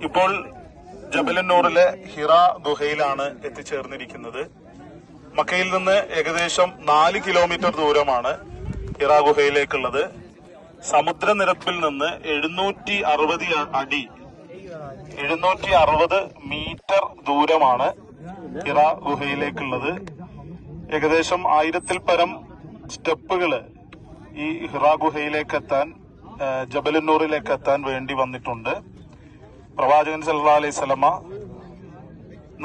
ഇപ്പോൾ ജബലുന്നൂറിലെ ഹിറ ഗുഹയിലാണ് എത്തിച്ചേർന്നിരിക്കുന്നത്. മക്കയിൽ നിന്ന് ഏകദേശം 4 കിലോമീറ്റർ ദൂരമാണ് ഹിറ ഗുഹയിലേക്കുള്ളത്. സമുദ്രനിരപ്പിൽ നിന്ന് 760 മീറ്റർ ദൂരമാണ് ഹിറ ഗുഹയിലേക്കുള്ളത്. ഏകദേശം 1000-ൽ പരം സ്റ്റെപ്പുകള് ഈ ഹിറ ഗുഹയിലേക്ക് എത്താൻ, ജബലുന്നൂറിലേക്ക് എത്താൻ വേണ്ടി വന്നിട്ടുണ്ട്. പ്രവാചകൻ സല്ലല്ലാഹു അലൈഹി വസല്ലമ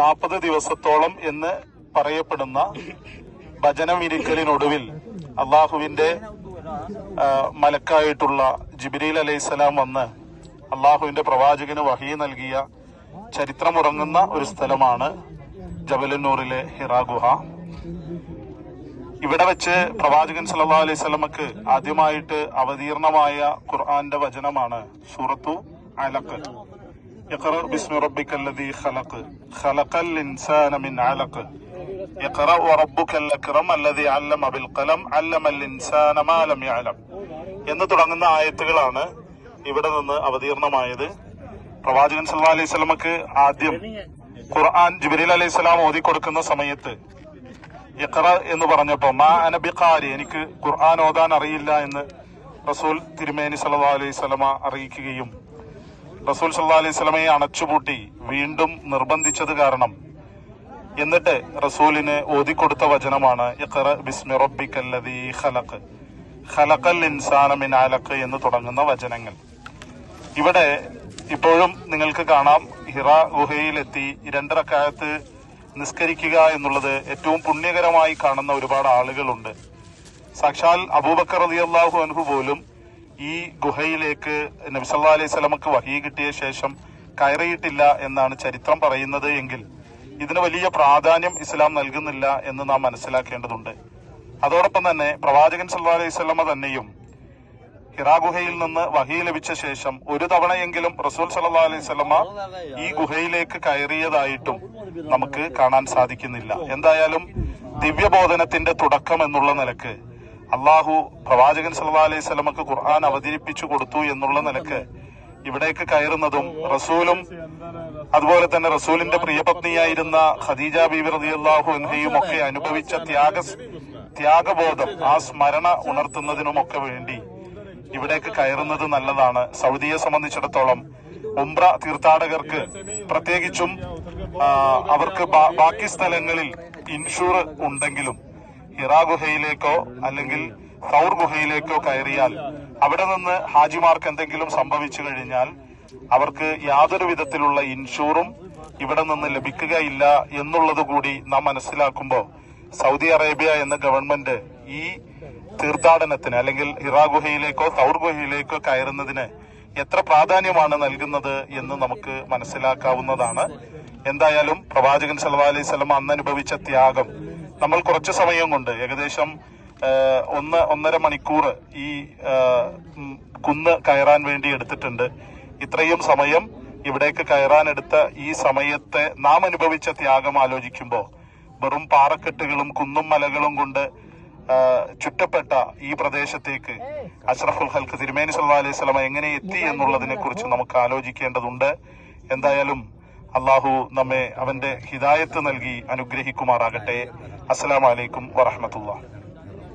40 ദിവസത്തോളം എന്ന് പറയപ്പെടുന്ന ഭജനമിരിക്കലിനൊടുവിൽ അള്ളാഹുവിന്റെ മലക്കായിട്ടുള്ള ജിബ്രീൽ അലൈഹിസ്സലാം വന്ന് അള്ളാഹുവിന്റെ പ്രവാചകന് വഹീ നൽകിയ ചരിത്രമുറങ്ങുന്ന ഒരു സ്ഥലമാണ് ജബലുന്നൂറിലെ ഹിറ ഗുഹ. ഇവിടെ വെച്ച് പ്രവാചകൻ സല്ലല്ലാഹു അലൈഹി വസല്ലമക്ക് ആദ്യമായിട്ട് അവതീർണമായ ഖുർആന്റെ വചനമാണ് സൂറത്തു അലഖ്. ഇഖ്റ ബിസ്മി റബ്ബിക്കല്ലദീ ഖലഖ് ഖലഖൽ ഇൻസാന മിൻ അലഖ് ഇഖ്റ വറബ്ബുക്കൽ അക്രം അല്ലദീ അല്ലമ ബിൽ ഖലം അല്ലമൽ ഇൻസാന മാ ലം യഅലം എന്ന് തുടങ്ങുന്ന ആയത്തുകളാണ് ഇവിടെ നിന്ന് അവതീർണമായത്. പ്രവാചകൻ സല്ലല്ലാഹു അലൈഹി വസല്ലമക്ക് ആദ്യം ഖുർആൻ ജിബ്രീൽ അലൈഹിസ്സലാം ഓതിക്കൊടുക്കുന്ന സമയത്ത് ഇഖ്റ എന്ന് പറഞ്ഞപ്പോ മാ അന ബിഖാരി, എനിക്ക് ഖുർആൻ ഓതാൻ അറിയില്ല എന്ന് റസൂൽ തിരുമേനി സല്ലല്ലാഹു അലൈഹി വസല്ലമ അറിയിക്കുകയും റസൂൽ സല്ലല്ലാഹു അലൈഹി വസല്ലമയെ അണച്ചുപൂട്ടി വീണ്ടും നിർബന്ധിച്ചത് കാരണം എന്നിട്ട് റസൂലിന് ഓതിക്കൊടുത്ത വചനമാണ് ഇഖ്റ ബിസ്മി റബ്ബിക്കല്ലദീ ഖലഖ് ഖലഖൽ ഇൻസാന മിൻ അലഖ് എന്ന് തുടങ്ങുന്ന വചനങ്ങൾ. ഇവിടെ ഇപ്പോഴും നിങ്ങൾക്ക് കാണാം, ഹിറ ഗുഹയിലെത്തി 2 റക്അത്ത് നിസ്കരിക്കുക എന്നുള്ളത് ഏറ്റവും പുണ്യകരമായി കാണുന്ന ഒരുപാട് ആളുകളുണ്ട്. സാക്ഷാൽ അബൂബക്കർ റളിയല്ലാഹു അൻഹു പോലും ഈ ഗുഹയിലേക്ക് നബി സല്ലല്ലാഹു അലൈഹി വസല്ലമക്ക് വഹീ കിട്ടിയ ശേഷം കയറിയിട്ടില്ല എന്നാണ് ചരിത്രം പറയുന്നത് എങ്കിൽ ഇതിന് വലിയ പ്രാധാന്യം ഇസ്ലാം നൽകുന്നില്ല എന്ന് നാം മനസ്സിലാക്കേണ്ടതുണ്ട്. അതോടൊപ്പം തന്നെ പ്രവാചകൻ സല്ലല്ലാഹു അലൈഹി വസല്ലമ തന്നെയും ഹിറ ഗുഹയിൽ നിന്ന് വഹീ ലഭിച്ച ശേഷം ഒരു തവണയെങ്കിലും റസൂൽ സല്ലല്ലാഹു അലൈഹി വസല്ലമ ഈ ഗുഹയിലേക്ക് കയറിയതായിട്ടും നമുക്ക് കാണാൻ സാധിക്കുന്നില്ല. എന്തായാലും ദിവ്യബോധനത്തിന്റെ തുടക്കം എന്നുള്ള നിലക്ക് അള്ളാഹു പ്രവാചകൻ സല്ലല്ലാഹു അലൈഹി വസല്ലമക്ക് ഖുർആൻ അവതരിപ്പിച്ചു കൊടുത്തു എന്നുള്ള നിലക്ക് ഇവിടേക്ക് കയറുന്നതും റസൂലും അതുപോലെ തന്നെ റസൂലിന്റെ പ്രിയപത്നിയായിരുന്ന ഖദീജ ബീവി റളിയല്ലാഹു അൻഹയും ഒക്കെ അനുഭവിച്ച ത്യാഗബോധം, ആ സ്മരണ ഉണർത്തുന്നതിനുമൊക്കെ വേണ്ടി ഇവിടേക്ക് കയറുന്നത് നല്ലതാണ്. സൗദിയെ സംബന്ധിച്ചിടത്തോളം ഉംറ തീർത്ഥാടകർക്ക് പ്രത്യേകിച്ചും അവർക്ക് ബാക്കി സ്ഥലങ്ങളിൽ ഇൻഷൂർ ഉണ്ടെങ്കിലും ഹിറ ഗുഹയിലേക്കോ അല്ലെങ്കിൽ സൗർ ഗുഹയിലേക്കോ കയറിയാൽ അവിടെ നിന്ന് ഹാജിമാർക്ക് എന്തെങ്കിലും സംഭവിച്ചു കഴിഞ്ഞാൽ അവർക്ക് യാതൊരു വിധത്തിലുള്ള ഇൻഷൂറും ഇവിടെ നിന്ന് ലഭിക്കുകയില്ല എന്നുള്ളത് കൂടി നാം മനസ്സിലാക്കുമ്പോൾ സൗദി അറേബ്യ എന്ന ഗവൺമെന്റ് ഈ തീർത്ഥാടനത്തിന് അല്ലെങ്കിൽ ഹിറ ഗുഹയിലേക്കോ സൗർ ഗുഹയിലേക്കോ കയറുന്നതിന് എത്ര പ്രാധാന്യമാണ് നൽകുന്നത് എന്ന് നമുക്ക് മനസ്സിലാക്കാവുന്നതാണ്. എന്തായാലും പ്രവാചകൻ സല്ലല്ലാഹു അലൈഹി വസല്ലം അന്ന് അനുഭവിച്ച ത്യാഗം നമ്മൾ കുറച്ചു സമയം കൊണ്ട് ഏകദേശം 1.5 മണിക്കൂർ ഈ കുന്ന് കയറാൻ വേണ്ടി എടുത്തിട്ടുണ്ട്. ഇത്രയും സമയം ഇവിടേക്ക് കയറാനെടുത്ത ഈ സമയത്തെ നാം അനുഭവിച്ച ത്യാഗം ആലോചിക്കുമ്പോൾ വെറും പാറക്കെട്ടുകളും കുന്നും മലകളും കൊണ്ട് ചുറ്റപ്പെട്ട ഈ പ്രദേശത്തേക്ക് അഷ്റഫുൽ ഖൽഖ് തിരുമേനി സല്ലല്ലാഹു അലൈഹി വസല്ലം എങ്ങനെ എത്തി എന്നുള്ളതിനെ കുറിച്ച് നമുക്ക് ആലോചിക്കേണ്ടതുണ്ട്. എന്തായാലും അള്ളാഹു നമ്മെ അവന്റെ ഹിദായത്ത് നൽകി അനുഗ്രഹിക്കുമാറാകട്ടെ. അസ്സലാമു അലൈക്കും വറഹ്മത്തുള്ളാഹി.